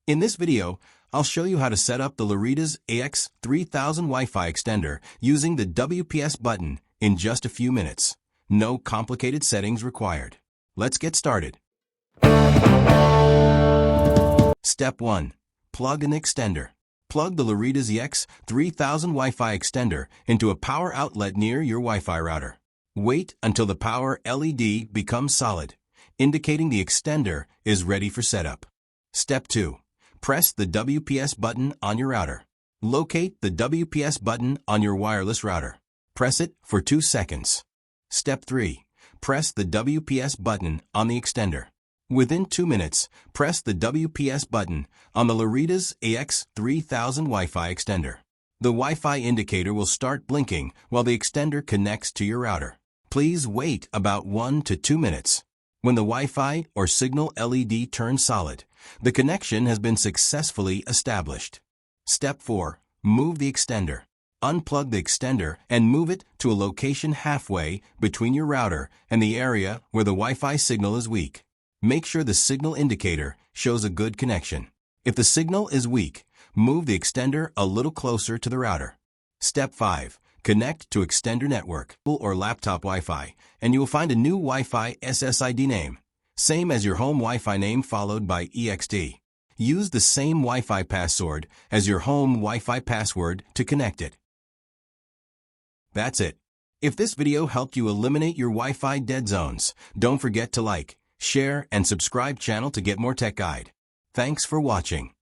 In this video, I'll show you how to set up the Laredas AX3000 Wi-Fi extender using the WPS button in just a few minutes. No complicated settings required. Let's get started. Step 1. Plug an extender. Plug the Laredas AX3000 Wi-Fi extender into a power outlet near your Wi-Fi router. Wait until the power LED becomes solid, indicating the extender is ready for setup. Step 2. Press the WPS button on your router. Locate the WPS button on your wireless router. Press it for 2 seconds. Step 3. Press the WPS button on the extender. Within 2 minutes, press the WPS button on the Laredas AX3000 Wi-Fi extender. The Wi-Fi indicator will start blinking while the extender connects to your router. Please wait about 1 to 2 minutes. When the Wi-Fi or signal LED turns solid, the connection has been successfully established. Step 4. Move the extender. Unplug the extender and move it to a location halfway between your router and the area where the Wi-Fi signal is weak. Make sure the signal indicator shows a good connection. If the signal is weak, move the extender a little closer to the router. Step 5. Connect to extender network or laptop Wi-Fi, and you will find a new Wi-Fi SSID name, same as your home Wi-Fi name followed by EXD. Use the same Wi-Fi password as your home Wi-Fi password to connect it. That's it. If this video helped you eliminate your Wi-Fi dead zones, don't forget to like, share, and subscribe channel to get more tech guide. Thanks for watching.